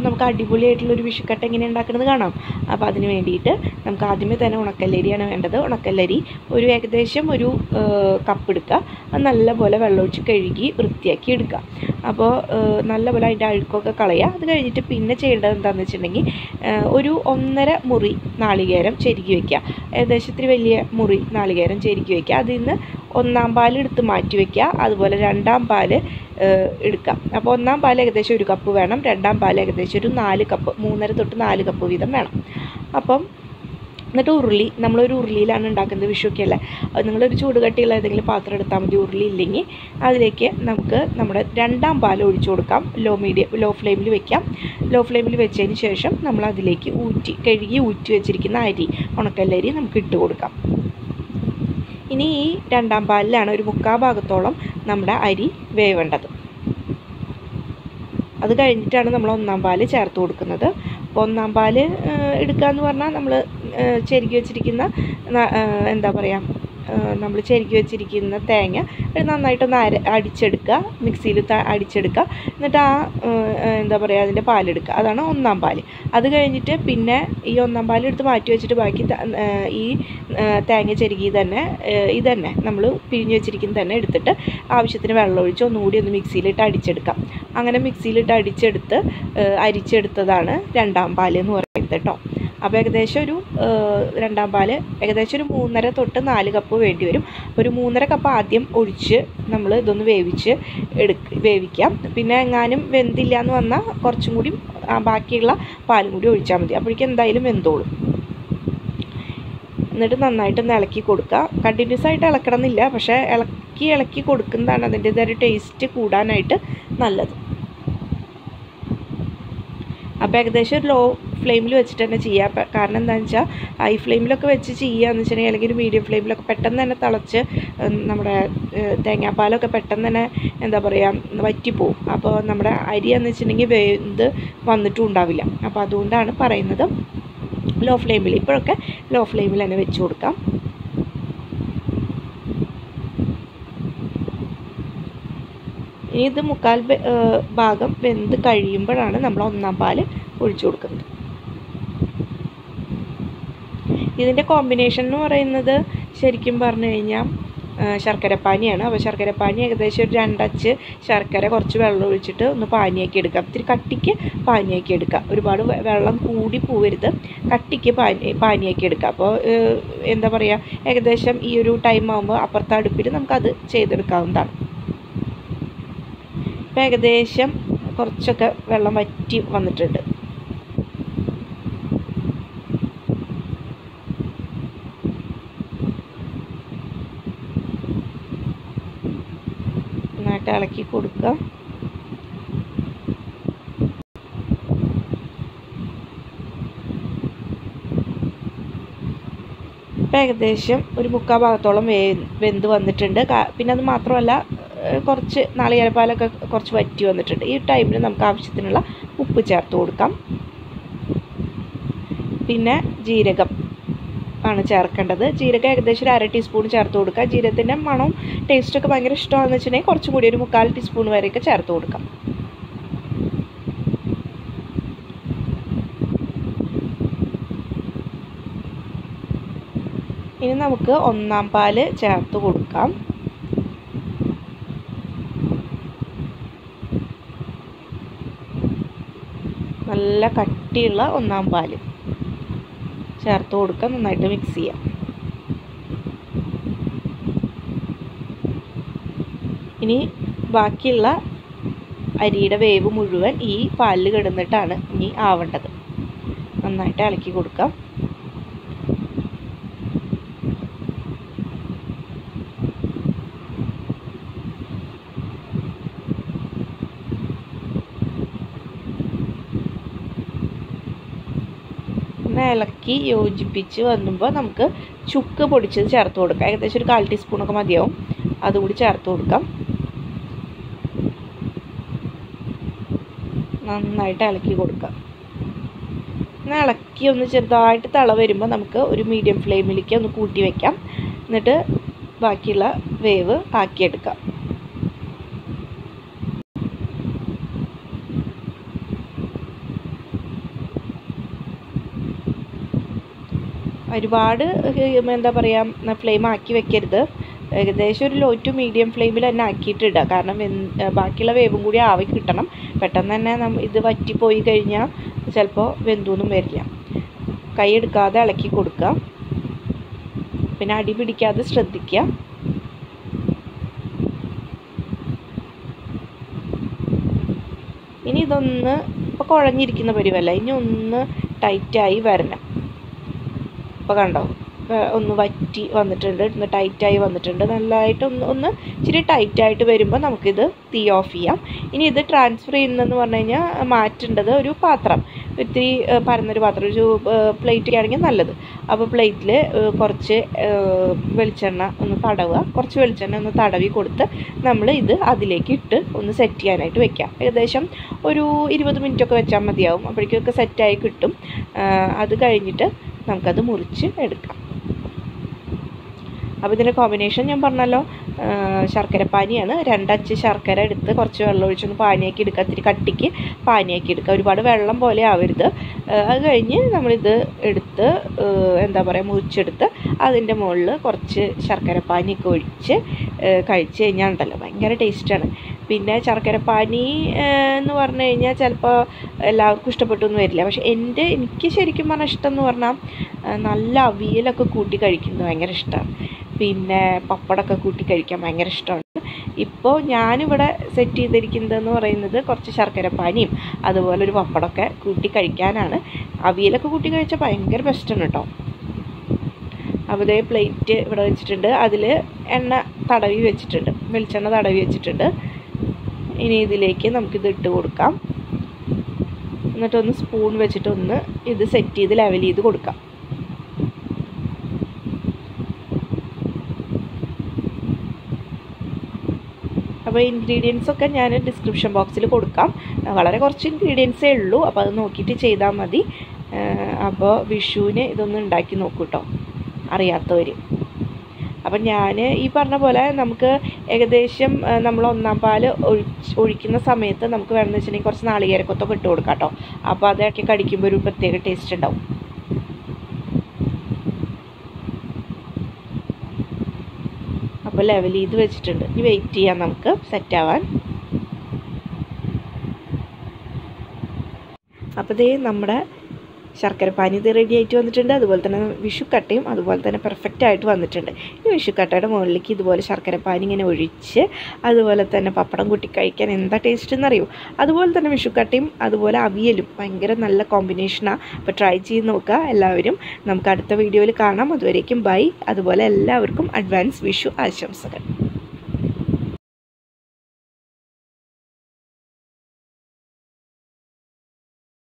നമുക്ക് അടിപൊളിയായിട്ടുള്ളൊരു വിഷുക്കട്ട എങ്ങനെ ഉണ്ടാക്കുന്നത് കാണാം. അപ്പോൾ അതിന് വേണ്ടിയിട്ട് നമുക്ക് ആദ്യമേ തന്നെ ഉണക്കല്ലരിയാണ് വേണ്ടത്. ഉണക്കല്ലരി ഏകദേശം ഒരു കപ്പ് എടുക്കുക. അത് നല്ലപോലെ വെള്ളമൊഴിച്ച് കഴുകി വൃത്തിയാക്കി എടുക്കുക. അപ്പോൾ നല്ലപോലെ അതിൻ്റെ അഴുക്കൊക്കെ കളയുക. അത് കഴിഞ്ഞിട്ട് പിന്നെ ചെയ്യേണ്ടത് എന്താണെന്ന് വെച്ചിട്ടുണ്ടെങ്കിൽ ഒരു 1.5 മുറി നാളികേരം ചെരുകി വയ്ക്കുക. ഏകദേശം ഇത്തിരി വലിയ മുറി നാളികേരം ചെരുകി വയ്ക്കുക. അതിൽ നിന്ന് 1-ാം പാൽ എടുത്ത് മാറ്റി വയ്ക്കുക. അതുപോലെ 2-ാം പാൽ എടുക്കാം. അപ്പോൾ 1-ാം പാൽ ഏകദേശം 1 കപ്പ് വേണം. 2-ാം പാൽ ഏകദേശം ഒരു 4 കപ്പ്, 3.5 തൊട്ട് 4 കപ്പ് വീതം വേണം. അപ്പം എന്നിട്ട് നമ്മളൊരു ഉരുളിയിലാണ് ഉണ്ടാക്കുന്നത്. വിഷുവൊക്കെ അല്ലേ, അത് നിങ്ങളൊരു ചൂടുകട്ടിയുള്ള ഏതെങ്കിലും പാത്രം എടുത്താൽ മതി. ഉരുളി ഇല്ലെങ്കിൽ അതിലേക്ക് നമുക്ക് നമ്മുടെ 2-ാം പാൽ ഒഴിച്ചു കൊടുക്കാം. ലോ ഫ്ലെയിമിൽ വെക്കാം. ലോ ഫ്ലെയിമിൽ വെച്ചതിന് ശേഷം നമ്മൾ അതിലേക്ക് കഴുകി ഊറ്റി വെച്ചിരിക്കുന്ന അരി, ഉണക്കല്ലരി നമുക്ക് ഇട്ട് കൊടുക്കാം. ഇനി ഈ 2-ാം പാലിലാണ് ഒരു 3/4 ഭാഗത്തോളം നമ്മുടെ അരി വേവേണ്ടത്. അത് കഴിഞ്ഞിട്ടാണ് നമ്മൾ 1-ാം പാൽ ചേർത്ത് കൊടുക്കുന്നത്. അപ്പോൾ 1-ാം പാൽ എടുക്കുക എന്ന് പറഞ്ഞാൽ നമ്മൾ ചെരുകി വെച്ചിരിക്കുന്ന നമ്മൾ ചെരുകി വെച്ചിരിക്കുന്ന തേങ്ങ നന്നായിട്ടൊന്ന് അടിച്ചെടുക്കുക. മിക്സിയിൽ അടിച്ചെടുക്കുക. എന്നിട്ട് അതിൻ്റെ പാലെടുക്കുക. അതാണ് 1-ാം പാൽ. അത് കഴിഞ്ഞിട്ട് പിന്നെ ഈ 1-ാം പാൽ എടുത്ത് മാറ്റി വെച്ചിട്ട് ബാക്കി ഈ തേങ്ങ ചെരുകി ഇതന്നെ നമ്മൾ പിഴിഞ്ഞ് വെച്ചിരിക്കുന്നത് തന്നെ എടുത്തിട്ട് ആവശ്യത്തിന് വെള്ളം ഒഴിച്ച് ഒന്നുകൂടി ഒന്ന് മിക്സിയിലിട്ട് അടിച്ചെടുക്കാം. അങ്ങനെ മിക്സിയിലിട്ട് അരിച്ചെടുത്തതാണ് 2-ാം പാൽ എന്ന് പറയുന്നത് കേട്ടോ. അപ്പോൾ ഏകദേശം ഒരു 2-ാം പാൽ ഏകദേശം ഒരു 3.5 തൊട്ട് 4 കപ്പ് വേണ്ടി വരും. ഒരു 3.5 കപ്പ് ആദ്യം ഒഴിച്ച് നമ്മൾ ഇതൊന്ന് വേവിക്കാം. പിന്നെ എങ്ങാനും വെന്തില്ല എന്ന് വന്നാൽ കുറച്ചും കൂടി ബാക്കിയുള്ള പാലും കൂടി ഒഴിച്ചാൽ മതി. അപ്പോഴേക്കും എന്തായാലും വെന്തോളും. എന്നിട്ട് നന്നായിട്ടൊന്ന് ഇളക്കി കൊടുക്കുക. കണ്ടിന്യൂസ് ആയിട്ട് ഇളക്കണം എന്നില്ല, പക്ഷേ ഇളക്കി കൊടുക്കുന്നതാണ് അതിൻ്റെതായ ടേസ്റ്റ് കൂടാനായിട്ട് നല്ലത്. അപ്പോൾ ഏകദേശം ഒരു ലോ ഫ്ലെയിമിൽ വെച്ചിട്ട് തന്നെ ചെയ്യുക. കാരണം എന്താണെന്ന് വെച്ചാൽ ഹൈ ഫ്ലെയിമിലൊക്കെ വെച്ച് ചെയ്യുകയെന്ന് വെച്ചിട്ടുണ്ടെങ്കിൽ അല്ലെങ്കിൽ ഒരു മീഡിയം ഫ്ലെയിമിലൊക്കെ പെട്ടെന്ന് തന്നെ തിളച്ച് നമ്മുടെ തേങ്ങാപ്പാലൊക്കെ പെട്ടെന്ന് തന്നെ വറ്റിപ്പോവും. അപ്പോൾ നമ്മുടെ അരി എന്ന് വെച്ചിട്ടുണ്ടെങ്കിൽ വെന്ത് വന്നിട്ടും ഉണ്ടാവില്ല. അപ്പോൾ അതുകൊണ്ടാണ് പറയുന്നത് ലോ ഫ്ലെയിമിൽ. ഇപ്പോഴൊക്കെ ലോ ഫ്ലെയിമിൽ തന്നെ വെച്ച് കൊടുക്കാം. ഇനി ഇത് 3/4 ഭാഗം വെന്ത് കഴിയുമ്പോഴാണ് നമ്മൾ 1-ാം പാൽ ഒഴിച്ചു കൊടുക്കുന്നത്. ഇതിൻ്റെ കോമ്പിനേഷൻ എന്ന് പറയുന്നത് ശരിക്കും പറഞ്ഞു കഴിഞ്ഞാൽ ശർക്കരപ്പാനിയാണ്. അപ്പോൾ ശർക്കരപ്പാനി ഏകദേശം ഒരു 2 അച്ച് ശർക്കര കുറച്ച് വെള്ളം ഒഴിച്ചിട്ട് ഒന്ന് പാനിയാക്കി എടുക്കാം. ഇത്തിരി കട്ടിക്ക് പാനിയാക്കി എടുക്കാം. ഒരുപാട് വെള്ളം കൂടി പോവരുത്, കട്ടിക്ക് പാനിയാക്കി എടുക്കാം. അപ്പോൾ ഏകദേശം ഈ ഒരു ടൈം ആകുമ്പോൾ അപ്പുറത്തെ അടുപ്പിൽ നമുക്കത് ചെയ്തെടുക്കാവുന്നതാണ്. ഇപ്പം ഏകദേശം കുറച്ചൊക്കെ വെള്ളം വറ്റി വന്നിട്ടുണ്ട്. നന്നായിട്ട് ഇളക്കി കൊടുക്കുക. ഇപ്പം ഏകദേശം ഒരു 3/4 ഭാഗത്തോളം വെന്ത് വന്നിട്ടുണ്ട്. പിന്നെ അത് മാത്രമല്ല കുറച്ച് നാളികേരപ്പാലൊക്കെ കുറച്ച് വറ്റി വന്നിട്ടുണ്ട്. ഈ ടൈമിൽ നമുക്ക് ആവശ്യത്തിനുള്ള ഉപ്പ് ചേർത്ത് കൊടുക്കാം. പിന്നെ ജീരകം ആണ് ചേർക്കേണ്ടത്. ജീരകം ഏകദേശം ഒരു 1/2 ടീസ്പൂൺ ചേർത്ത് കൊടുക്കുക. ജീരകത്തിൻ്റെ മണവും ടേസ്റ്റൊക്കെ ഭയങ്കര ഇഷ്ടമാണെന്ന് വെച്ചിട്ടുണ്ടെങ്കിൽ കുറച്ചും കൂടി ഒരു 3/4 ടീസ്പൂൺ വരെയൊക്കെ ചേർത്ത് കൊടുക്കാം. ഇനി നമുക്ക് 1-ാം പാൽ ചേർത്ത് കൊടുക്കാം. നല്ല കട്ടിയുള്ള 1-ാം പാൽ ചേർത്ത് കൊടുക്കുക. നന്നായിട്ട് മിക്സ് ചെയ്യാം. ഇനി ബാക്കിയുള്ള അരിയുടെ വേവ് മുഴുവൻ ഈ പാലിൽ കിടന്നിട്ടാണ് ഇനി ആവേണ്ടത്. നന്നായിട്ട് ഇളക്കി കൊടുക്കാം. ഇളക്കി യോജിപ്പിച്ച് വരുമ്പോൾ നമുക്ക് ചുക്ക് പൊടിച്ചത് ചേർത്ത് കൊടുക്കാം. ഏകദേശം ഒരു 1/4 ടീസ്പൂണൊക്കെ മതിയാവും. അതുകൂടി ചേർത്ത് കൊടുക്കാം. നന്നായിട്ട് ഇളക്കി കൊടുക്കാം. ഇളക്കി ഒന്ന് ചെറുതായിട്ട് തിള വരുമ്പോൾ നമുക്ക് ഒരു മീഡിയം ഫ്ലെയിമിലേക്ക് ഒന്ന് കൂട്ടി വയ്ക്കാം. എന്നിട്ട് ബാക്കിയുള്ള വേവ് ആക്കിയെടുക്കാം. ഒരുപാട് എന്താ പറയുക ഫ്ലെയിം ആക്കി വെക്കരുത്. ഏകദേശം ഒരു ലോ ടു മീഡിയം ഫ്ലെയിമിൽ തന്നെ ആക്കിയിട്ടിടുക. കാരണം ബാക്കിയുള്ള വേവും കൂടി ആവി കിട്ടണം. പെട്ടെന്ന് തന്നെ ഇത് വറ്റിപ്പോയി കഴിഞ്ഞാൽ ചിലപ്പോൾ വെന്തൊന്നും വരില്ല. കൈ എടുക്കാതെ ഇളക്കി കൊടുക്കുക. പിന്നെ അടി പിടിക്കാതെ ശ്രദ്ധിക്കുക. ഇനി ഇതൊന്ന് ഇപ്പോൾ കുഴഞ്ഞിരിക്കുന്ന പരിവല്ല, ഇനി ഒന്ന് ടൈറ്റായി വരണം. ഇപ്പോൾ കണ്ടോ, ഒന്ന് വറ്റി വന്നിട്ടുണ്ട്, ഒന്ന് ടൈറ്റായി വന്നിട്ടുണ്ട്. നല്ലതായിട്ട് ഒന്ന് ഇച്ചിരി ടൈറ്റായിട്ട് വരുമ്പോൾ നമുക്കിത് തീ ഓഫ് ചെയ്യാം. ഇനി ഇത് ട്രാൻസ്ഫർ ചെയ്യുന്നതെന്ന് പറഞ്ഞു കഴിഞ്ഞാൽ മാറ്റേണ്ടത് ഒരു പാത്രം, ഇത്തിരി പരന്നൊരു പാത്രം, ഒരു പ്ലേറ്റ് ആണെങ്കിൽ നല്ലത്. അപ്പോൾ പ്ലേറ്റിൽ കുറച്ച് വെളിച്ചെണ്ണ ഒന്ന് തടവുക. കുറച്ച് വെളിച്ചെണ്ണ ഒന്ന് തടവി കൊടുത്ത് നമ്മൾ ഇത് അതിലേക്ക് ഇട്ട് ഒന്ന് സെറ്റ് ചെയ്യാനായിട്ട് വെക്കാം. ഏകദേശം ഒരു 20 മിനിറ്റൊക്കെ വെച്ചാൽ മതിയാവും. അപ്പോഴേക്കൊക്കെ സെറ്റായി കിട്ടും. അത് കഴിഞ്ഞിട്ട് നമുക്കത് മുറിച്ച് എടുക്കാം. അപ്പോൾ ഇതിൻ്റെ കോമ്പിനേഷൻ ഞാൻ പറഞ്ഞല്ലോ, ശർക്കരപ്പാനിയാണ്. 2 അച്ച് ശർക്കര എടുത്ത് കുറച്ച് വെള്ളം ഒഴിച്ചൊന്ന് പാനിയാക്കി എടുക്കുക. ഇത്തിരി കട്ടിക്ക് പാനിയാക്കി എടുക്കുക. ഒരുപാട് വെള്ളം പോലെ ആവരുത്. അത് കഴിഞ്ഞ് നമ്മളിത് എടുത്ത് എന്താ പറയുക, മുറിച്ചെടുത്ത് അതിൻ്റെ മുകളിൽ കുറച്ച് ശർക്കരപ്പാനിയൊക്കെ ഒഴിച്ച് കഴിച്ച് കഴിഞ്ഞാൽ ഉണ്ടല്ലോ ഭയങ്കര ടേസ്റ്റാണ്. പിന്നെ ശർക്കരപ്പാനി എന്ന് പറഞ്ഞു കഴിഞ്ഞാൽ ചിലപ്പോൾ എല്ലാവർക്കും ഇഷ്ടപ്പെട്ടൊന്നും വരില്ല. പക്ഷെ എനിക്ക് ശരിക്കും പറഞ്ഞാൽ ഇഷ്ടം എന്ന് പറഞ്ഞാൽ നല്ല അവിയലൊക്കെ കൂട്ടി കഴിക്കുന്നത് ഭയങ്കര ഇഷ്ടമാണ്. പിന്നെ പപ്പടമൊക്കെ കൂട്ടി കഴിക്കാൻ ഭയങ്കര ഇഷ്ടമാണ്. ഇപ്പോൾ ഞാനിവിടെ സെറ്റ് ചെയ്തിരിക്കുന്നതെന്ന് പറയുന്നത് കുറച്ച് ശർക്കരപ്പാനിയും അതുപോലെ ഒരു പപ്പടമൊക്കെ കൂട്ടി കഴിക്കാനാണ്. അവിയലൊക്കെ കൂട്ടി കഴിച്ചാൽ ഭയങ്കര ബെസ്റ്റാണ് കേട്ടോ. അപ്പോൾ ഇതേ പ്ലേറ്റ് ഇവിടെ വെച്ചിട്ടുണ്ട്. അതിൽ എണ്ണ തടവി വെച്ചിട്ടുണ്ട്, വെളിച്ചെണ്ണ തടവി വെച്ചിട്ടുണ്ട്. ഇനി ഇതിലേക്ക് നമുക്കിത് ഇട്ട് കൊടുക്കാം. എന്നിട്ടൊന്ന് സ്പൂൺ വെച്ചിട്ടൊന്ന് ഇത് സെറ്റ് ചെയ്ത് ലെവൽ ചെയ്ത് കൊടുക്കാം. അപ്പോൾ ഇൻഗ്രീഡിയൻസൊക്കെ ഞാൻ ഡിസ്ക്രിപ്ഷൻ ബോക്സിൽ കൊടുക്കാം. വളരെ കുറച്ച് ഇൻഗ്രീഡിയൻസേ ഉള്ളൂ. അപ്പോൾ അത് നോക്കിയിട്ട് ചെയ്താൽ മതി. അപ്പോൾ വിഷുവിന് ഇതൊന്ന് ഉണ്ടാക്കി നോക്കൂ കേട്ടോ, അറിയാത്തവർ. അപ്പം ഞാൻ ഈ പറഞ്ഞ പോലെ നമുക്ക് ഏകദേശം നമ്മൾ 1-ാം പാൽ ഒഴിക്കുന്ന സമയത്ത് നമുക്ക് വേണമെന്ന് വെച്ചിട്ടുണ്ടെങ്കിൽ കുറച്ച് നാളികേരക്കൊത്തൊക്കെ ഇട്ട് കൊടുക്കാം കേട്ടോ. അപ്പോൾ അതൊക്കെ കടിക്കുമ്പോൾ ഒരു പ്രത്യേക ടേസ്റ്റ് ഉണ്ടാവും. അപ്പോൾ ലെവൽ ചെയ്ത് വെച്ചിട്ടുണ്ട്. ഇനി വെയിറ്റ് ചെയ്യാം നമുക്ക് സെറ്റാവാൻ. അപ്പോൾ ഇതേ നമ്മുടെ ശർക്കരപ്പാനി ഇത് റെഡി ആയിട്ട് വന്നിട്ടുണ്ട്. അതുപോലെ തന്നെ വിഷുക്കട്ടയും അതുപോലെ തന്നെ പെർഫെക്റ്റ് ആയിട്ട് വന്നിട്ടുണ്ട്. ഈ വിഷുക്കട്ടയുടെ മുകളിലേക്ക് ഇതുപോലെ ശർക്കരപ്പാനി ഇങ്ങനെ ഒഴിച്ച് അതുപോലെ തന്നെ പപ്പടം കൂട്ടി കഴിക്കാൻ എന്താ ടേസ്റ്റ് എന്നറിയോ. അതുപോലെ തന്നെ വിഷുക്കട്ടയും അതുപോലെ അവിയലും ഭയങ്കര നല്ല കോമ്പിനേഷനാണ്. അപ്പോൾ ട്രൈ ചെയ്ത് നോക്കുക എല്ലാവരും. നമുക്ക് അടുത്ത വീഡിയോയിൽ കാണാം. അതുവരേക്കും ബൈ. അതുപോലെ എല്ലാവർക്കും അഡ്വാൻസ് വിഷു ആശംസകൾ.